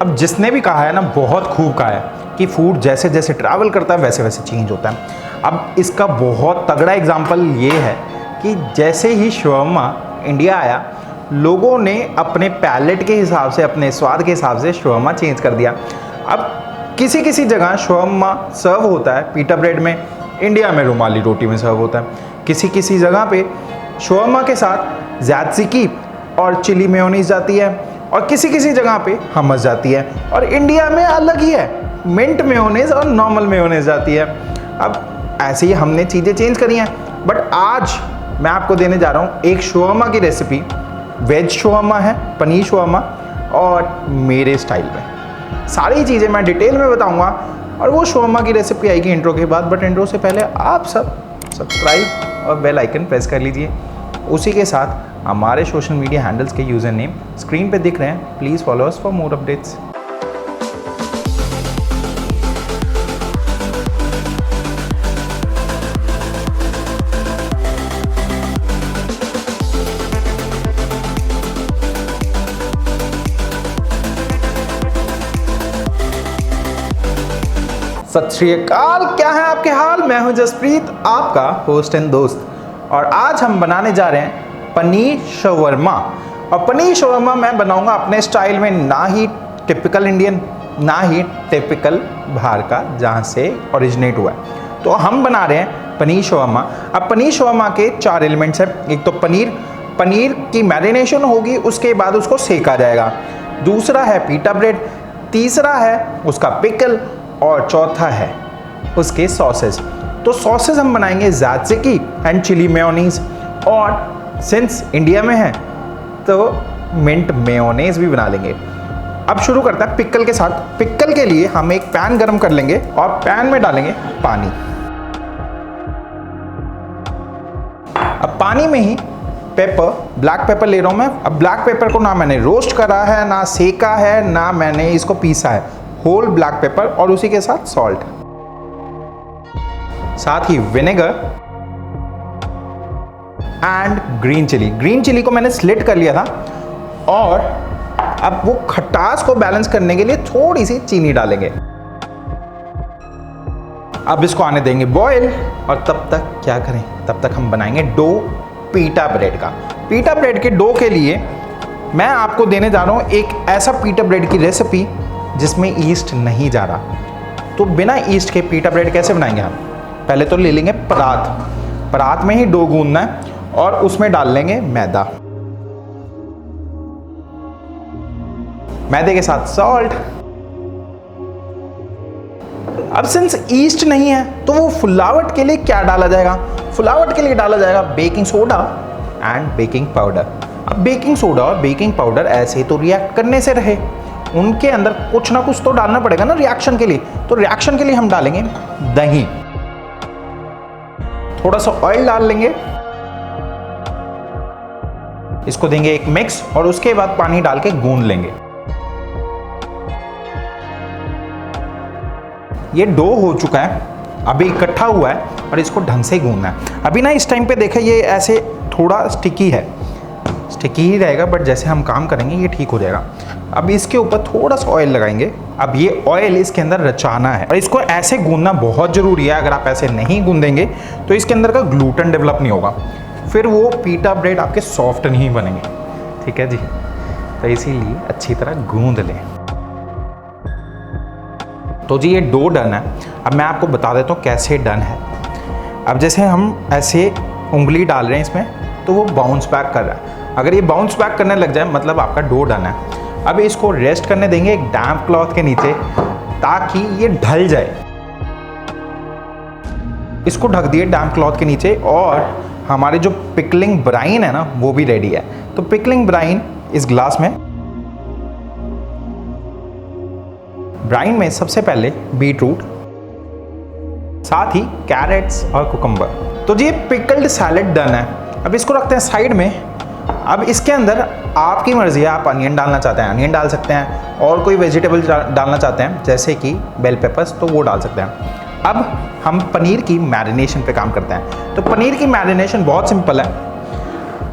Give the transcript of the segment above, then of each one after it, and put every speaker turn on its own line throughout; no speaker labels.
अब जिसने भी कहा है ना, बहुत खूब कहा है कि फूड जैसे जैसे ट्रैवल करता है वैसे वैसे चेंज होता है। अब इसका बहुत तगड़ा एग्जांपल ये है कि जैसे ही शवरमा इंडिया आया, लोगों ने अपने पैलेट के हिसाब से, अपने स्वाद के हिसाब से शवरमा चेंज कर दिया। अब किसी किसी जगह शवरमा सर्व होता है पीटा ब्रेड में, इंडिया में रुमाली रोटी में सर्व होता है। किसी किसी जगह पे शवरमा के साथ ज़ैत्ज़िकी और चिली मेयोनीज जाती है, और किसी किसी जगह पे हमस जाती है, और इंडिया में अलग ही है, मिंट मेयोनीज और नॉर्मल मेयोनीज जाती है। अब ऐसे ही हमने चीज़ें चेंज करी हैं। बट आज मैं आपको देने जा रहा हूँ एक शवरमा की रेसिपी। वेज शवरमा है, पनीर शवरमा, और मेरे स्टाइल में सारी चीज़ें मैं डिटेल में बताऊँगा, और वो शवरमा की रेसिपी आएगी इंट्रो के बाद। बट इंट्रो से पहले आप सब सब्सक्राइब और बेल आइकन प्रेस कर लीजिए। उसी के साथ हमारे सोशल मीडिया हैंडल्स के यूज़र नेम स्क्रीन पे दिख रहे हैं, please follow us for more updates. सत श्री अकाल, क्या है आपके हाल। मैं हूं जसप्रीत, आपका होस्ट एंड दोस्त, और आज हम बनाने जा रहे हैं पनीर शवरमा। और पनीर शवरमा मैं बनाऊंगा अपने स्टाइल में, ना ही टिपिकल इंडियन, ना ही टिपिकल बाहर का जहां से ओरिजिनेट हुआ है। तो हम बना रहे हैं पनीर शवरमा। अब पनीर शवरमा के 4 एलिमेंट्स हैं। एक तो पनीर की मैरिनेशन होगी, उसके बाद उसको सेका जाएगा। दूसरा है पीटा ब्रेड, तीसरा है उसका पिकल, और चौथा है उसके सॉसेज। तो सॉसेज हम बनाएंगे ज़ैत्ज़िकी एंड चिली मेयोनीज, और सिंस इंडिया में है तो मिंट मेयोनीज भी बना लेंगे। अब शुरू करते हैं पिकल के साथ। पिकल के लिए हम एक पैन गरम कर लेंगे, और पैन में डालेंगे पानी। अब पानी में ही ब्लैक पेपर ले रहा हूं मैं। अब ब्लैक पेपर को ना मैंने रोस्ट करा है, ना सेका है, ना मैंने इसको पीसा है, होल ब्लैक पेपर, और उसी के साथ सॉल्ट, साथ ही vinegar and green chilli. Green chilli को मैंने स्लिट कर लिया था, और अब वो खटास को बैलेंस करने के लिए थोड़ी सी चीनी डालेंगे। अब इसको आने देंगे बॉयल, और तब तक क्या करें, तब तक हम बनाएंगे डो पीटा ब्रेड का। पीटा ब्रेड के डो के लिए मैं आपको देने जा रहा हूं एक ऐसा पीटा ब्रेड की रेसिपी जिसमें ईस्ट नहीं जा रहा। तो बिना ईस्ट के पीटा ब्रेड कैसे बनाएंगे हम? पहले तो ले लेंगे परात में ही डो गूंदना है, और उसमें डाल लेंगे मैदा, मैदे के साथ सॉल्ट। अब सिंस ईस्ट नहीं है तो वो फुलावट के लिए क्या डाला जाएगा? फुलावट के लिए डाला जाएगा baking soda and baking powder. अब बेकिंग सोडा और बेकिंग पाउडर ऐसे तो रिएक्ट करने से रहे, उनके अंदर कुछ ना कुछ तो डालना पड़ेगा ना रिएक्शन के लिए। तो रिएक्शन के लिए हम डालेंगे दही, थोड़ा सा ऑयल डाल लेंगे, इसको देंगे एक मिक्स, और उसके बाद पानी डाल के गूंद लेंगे। ये डो हो चुका है, अभी इकट्ठा हुआ है, और इसको ढंग से गूंदना है। अभी ना इस टाइम पे देखें, ये ऐसे थोड़ा स्टिकी है, स्टिकी ही रहेगा, बट जैसे हम काम करेंगे ये ठीक हो जाएगा। अब इसके ऊपर थोड़ा सा ऑयल लगाएंगे। अब ये ऑयल इसके अंदर रचाना है, और इसको ऐसे गूंदना बहुत ज़रूरी है। अगर आप ऐसे नहीं गूंदेंगे तो इसके अंदर का ग्लूटेन डेवलप नहीं होगा, फिर वो पीटा ब्रेड आपके सॉफ्ट नहीं बनेंगे। ठीक है जी, तो इसीलिए अच्छी तरह गूंद लें। तो जी ये डो डन है। अब मैं आपको बता देता हूँ कैसे डन है। अब जैसे हम ऐसे उंगली डाल रहे हैं इसमें, तो वो बाउंस बैक कर रहा है। अगर ये बाउंस बैक करने लग जाए मतलब आपका डो डन है। अब इसको रेस्ट करने देंगे एक डैम्प क्लॉथ के नीचे, ताकि ये ढल जाए। इसको ढक दिए डैम्प क्लॉथ के नीचे, और हमारे जो पिकलिंग ब्राइन है ना, वो भी रेडी है। तो पिकलिंग ब्राइन इस ग्लास में, ब्राइन में सबसे पहले बीटरूट, साथ ही कैरेट्स और कुकम्बर। तो ये पिकल्ड सैलेड डन है। अब इसको रखते हैं साइड में। अब इसके अंदर आपकी मर्जी है, आप अनियन डालना चाहते हैं अनियन डाल सकते हैं, और कोई वेजिटेबल डालना चाहते हैं जैसे कि बेल पेपर्स, तो वो डाल सकते हैं। अब हम पनीर की मैरिनेशन पे काम करते हैं। तो पनीर की मैरिनेशन बहुत सिंपल है।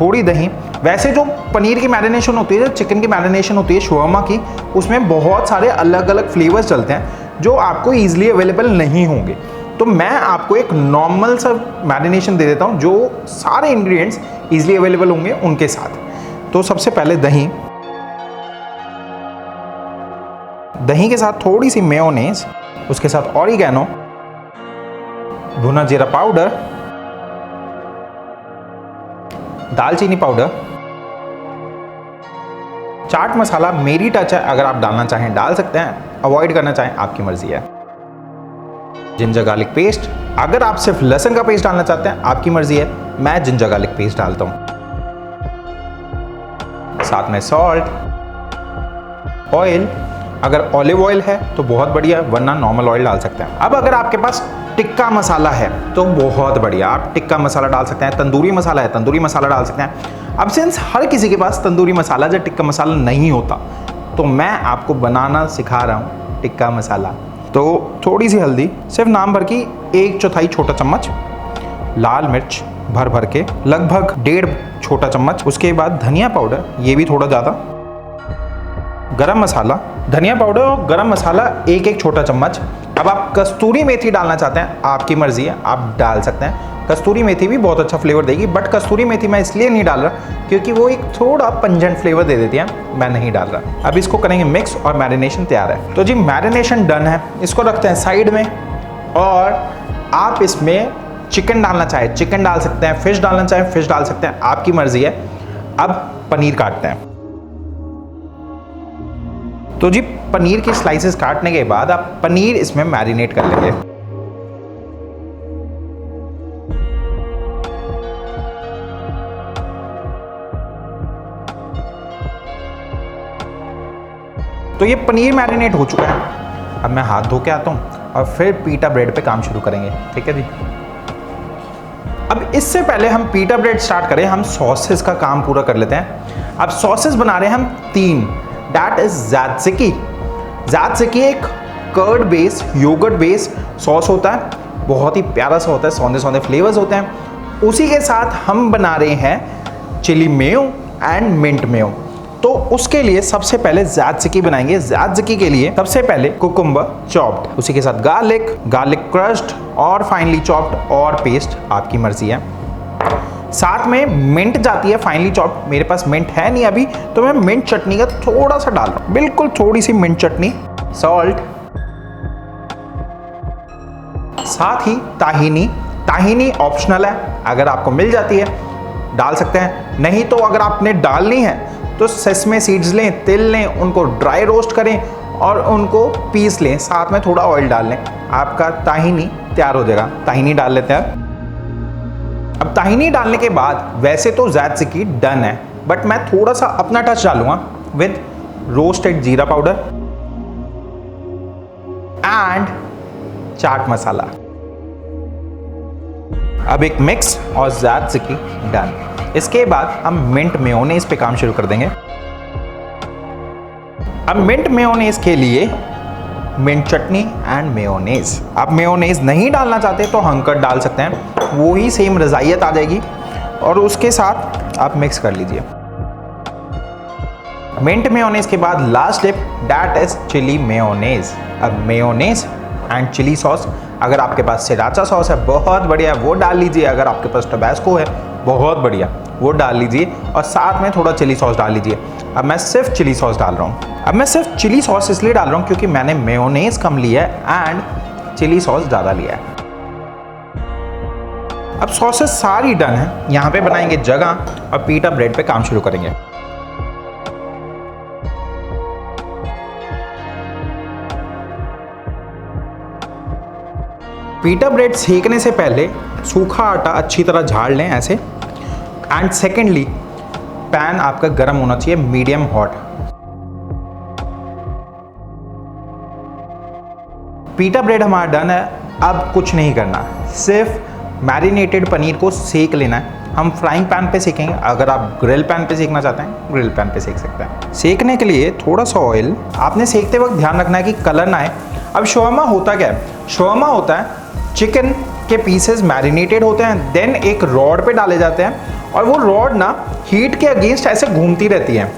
थोड़ी दही। वैसे जो पनीर की मैरिनेशन होती है, जो चिकन की मैरिनेशन होती है शवरमा की, उसमें बहुत सारे अलग अलग फ्लेवर्स चलते हैं जो आपको ईजिली अवेलेबल नहीं होंगे। तो मैं आपको एक नॉर्मल सा मैरिनेशन दे देता हूँ जो सारे इंग्रेडिएंट्स ईजिली अवेलेबल होंगे उनके साथ। तो सबसे पहले दही के साथ थोड़ी सी मेयोनेज, उसके साथ ऑरिगेनो, भुना जीरा पाउडर, दालचीनी पाउडर, चाट मसाला मेरी टच है, अगर आप डालना चाहें डाल सकते हैं, अवॉइड करना चाहें आपकी मर्जी है। जिंजर गार्लिक पेस्ट, अगर आप सिर्फ लहसुन का पेस्ट डालना चाहते हैं आपकी मर्जी है, मैं जिंजर गार्लिक पेस्ट डालता हूं। साथ में सॉल्ट, ऑयल, अगर ऑलिव ऑयल है तो बहुत बढ़िया, वरना नॉर्मल ऑयल डाल सकते हैं। अब अगर आपके पास टिक्का मसाला है तो बहुत बढ़िया, आप टिक्का मसाला डाल सकते हैं। तंदूरी मसाला है, तंदूरी मसाला डाल सकते हैं। अब सिंस हर किसी के पास तंदूरी मसाला या टिक्का मसाला नहीं होता, तो मैं आपको बनाना सिखा रहा हूँ टिक्का मसाला। तो थोड़ी सी हल्दी, सिर्फ नाम भर की 1/4 छोटा चम्मच, लाल मिर्च भर भर के लगभग 1.5 छोटा चम्मच, उसके बाद धनिया पाउडर, ये भी थोड़ा ज़्यादा, गरम मसाला, धनिया पाउडर और गरम मसाला 1 छोटा चम्मच। अब आप कस्तूरी मेथी डालना चाहते हैं, आपकी मर्जी है, आप डाल सकते हैं। कस्तूरी मेथी भी बहुत अच्छा फ्लेवर देगी, बट कस्तूरी मेथी मैं इसलिए नहीं डाल रहा क्योंकि वो एक थोड़ा पंजेंट फ्लेवर दे देती है, मैं नहीं डाल रहा। अब इसको करेंगे मिक्स और मैरिनेशन तैयार है। तो जी मैरिनेशन डन है, इसको रखते हैं साइड में। और आप इसमें चिकन डालना चाहे चिकन डाल सकते हैं, फिश डालना चाहे फिश डाल सकते हैं, आपकी मर्जी है। अब पनीर काटते हैं। तो जी पनीर की स्लाइसेस काटने के बाद आप पनीर इसमें मैरिनेट कर लेंगे। तो ये पनीर मैरिनेट हो चुका है। अब मैं हाथ धो के आता हूँ और फिर पीटा ब्रेड पे काम शुरू करेंगे, ठीक है जी। अब इससे पहले हम पीटा ब्रेड स्टार्ट करें, हम सॉसेस का काम पूरा कर लेते हैं। अब सॉसेस बना रहे हैं हम 3, दैट इज ज़ात्ज़िकी। ज़ात्ज़िकी एक curd base, yogurt base sauce होता है, बहुत ही प्यारा सा होता है, सौंदे सौंदे फ्लेवर्स होते हैं। उसी के साथ हम बना रहे हैं chilli mayo and mint mayo. तो उसके लिए सबसे पहले ज़ात्ज़िकी बनाएंगे। ज़ात्ज़िकी के लिए सबसे पहले कुकुम्बर चॉप्ड, उसी के साथ गार्लिक क्रश्ड और फाइनली चॉप्ड और पेस्ट, आपकी मर्जी है। साथ में मिंट जाती है फाइनली चॉप्ड, मेरे पास मिंट है नहीं अभी, तो मैं मिंट चटनी का थोड़ा सा डाल रहा हूँ, बिल्कुल थोड़ी सी मिंट चटनी, सॉल्ट, साथ ही ताहीनी ऑप्शनल है, अगर आपको मिल जाती है डाल सकते हैं, नहीं तो अगर आपने डालनी है तो सेसमे सीड्स लें, तिल लें, उनको ड्राई रोस्ट करें और उनको पीस लें, साथ में थोड़ा ऑयल डाल लें, आपका ताहीनी तैयार हो जाएगा। ताहीनी डाल लेते हैं। अब ताहीनी डालने के बाद वैसे तो ज़ात्ज़िकी डन है, बट मैं थोड़ा सा अपना टच डालूंगा विद रोस्टेड जीरा पाउडर एंड चाट मसाला। अब एक मिक्स और ज़ात्ज़िकी डन। इसके बाद हम मिंट मेयोनेज़ पे काम शुरू कर देंगे। अब मिंट मेयोनेज़ के लिए मिंट चटनी एंड मेयोनेज़। आप मेयोनेज़ नहीं डालना चाहते तो हंकट डाल सकते हैं, वो ही सेम रज़ाइयत आ जाएगी। और उसके साथ आप मिक्स कर लीजिए। मिंट मेयोनेज़ के बाद last dip, that is chilli mayonnaise. अब मेयोनेज़ एंड चिली सॉस, अगर आपके पास सिराचा सॉस है बहुत बढ़िया, वो डाल लीजिए। अगर आपके पास टबैस्को है बहुत बढ़िया, वो डाल लीजिए। और साथ में थोड़ा चिली सॉस डाल लीजिए। अब मैं सिर्फ चिली सॉस डाल रहा हूँ। अब मैं सिर्फ चिली सॉस इसलिए डाल रहा हूँ क्योंकि मैंने मेयोनेज़ कम लिया है एंड चिली सॉस ज़्यादा लिया है। अब सॉसेस सारी डन है, यहाँ पे बनाएंगे जगह और पीटा ब्रेड पे काम शुरू करेंगे। पीटा ब्रेड सेकने से पहले सूखा आटा अच्छी तरह झाड़ लें ऐसे। एंड सेकेंडली पैन आपका गर्म होना चाहिए, मीडियम हॉट। पीटा ब्रेड हमारा डन है। अब कुछ नहीं करना, सिर्फ मैरिनेटेड पनीर को सेक लेना है। हम फ्राइंग पैन पे सेकेंगे, अगर आप ग्रिल पैन पे सेकना चाहते हैं ग्रिल पैन पे सेक सकते हैं। सेकने के लिए थोड़ा सा ऑयल, आपने सेकते वक्त ध्यान रखना है कि कलर ना आए। अब शवरमा होता क्या है? शवरमा होता है चिकन के पीसेस मैरिनेटेड होते हैं, देन एक रॉड पे डाले जाते हैं और वो रॉड ना हीट के अगेंस्ट ऐसे घूमती रहती है,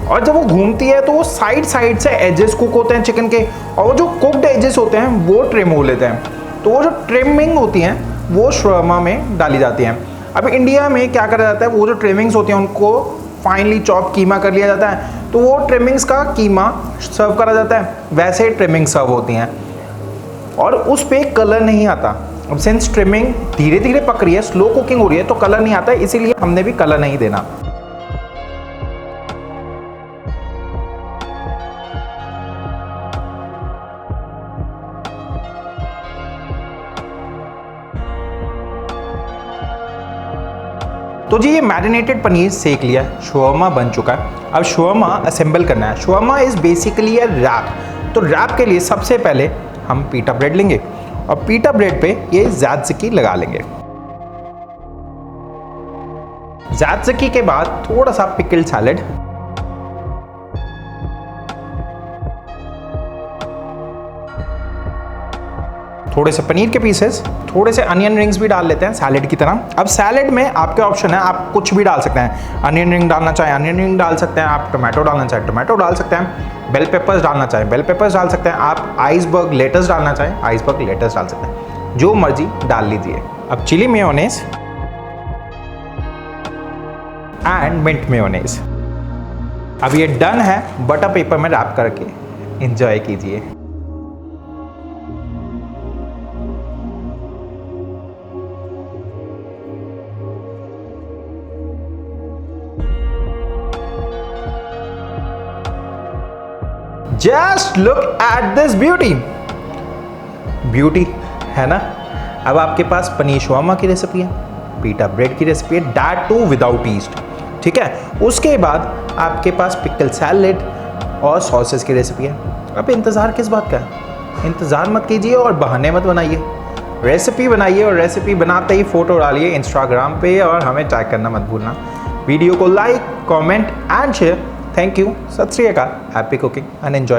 और जब वो घूमती है तो वो साइड साइड से एजेस कुक होते हैं चिकन के, और वो जो कुकड एजेस होते हैं वो ट्रिम हो लेते हैं। तो वो जो ट्रिमिंग होती हैं वो शवरमा में डाली जाती हैं। अब इंडिया में क्या करा जाता है, वो जो ट्रिमिंग्स होती हैं उनको फाइनली चॉप कीमा कर लिया जाता है, तो वो ट्रिमिंग्स का कीमा सर्व करा जाता है, वैसे ट्रिमिंग सर्व होती हैं और उस पर कलर नहीं आता। अब सिंस ट्रिमिंग धीरे धीरे पक रही है, स्लो कुकिंग हो रही है, तो कलर नहीं आता है, इसीलिए हमने भी कलर नहीं देना। तो जी ये मैरिनेटेड पनीर सेक लिया, शवरमा बन चुका है। अब शवरमा असेंबल करना है। Shawarma is basically a rap. तो रैप के लिए सबसे पहले हम पीटा ब्रेड लेंगे और पीटा ब्रेड पे ये ज़ात्ज़की लगा लेंगे। ज़ात्ज़की के बाद थोड़ा सा पिकल्ड सैलेड, थोड़े से पनीर के पीसेस, थोड़े से अनियन रिंग्स भी डाल लेते हैं सैलेड की तरह। अब सैलेड में आपके ऑप्शन है, आप कुछ भी डाल सकते हैं। अनियन रिंग डालना चाहें अनियन रिंग डाल सकते हैं, आप टोमेटो डालना चाहें टोमेटो डाल सकते हैं, बेल पेपर्स डालना चाहें बेल पेपर्स डाल सकते हैं, आप आइसबर्ग लेटस डालना चाहें आइसबर्ग लेटस डाल सकते हैं, जो मर्जी डाल लीजिए। अब chilli mayonnaise and mint mayonnaise. अब ये डन है, बटर पेपर में रैप करके एंजॉय कीजिए। Just look at this beauty, beauty है ना। अब आपके पास पनीर शवरमा की रेसिपी है, पीटा ब्रेड की रेसिपी है, दैट टू विदाउट ईस्ट, ठीक है। उसके बाद आपके पास पिकल सैलेड और सॉसेस की रेसिपी है। अब इंतज़ार किस बात का है, इंतज़ार मत कीजिए और बहाने मत बनाइए, रेसिपी बनाइए और रेसिपी बनाते ही फ़ोटो डालिए इंस्टाग्राम पे और हमें टैग करना मत भूलना। वीडियो को like, comment and share. Thank you. Sat Sri Akal. Happy cooking and enjoy.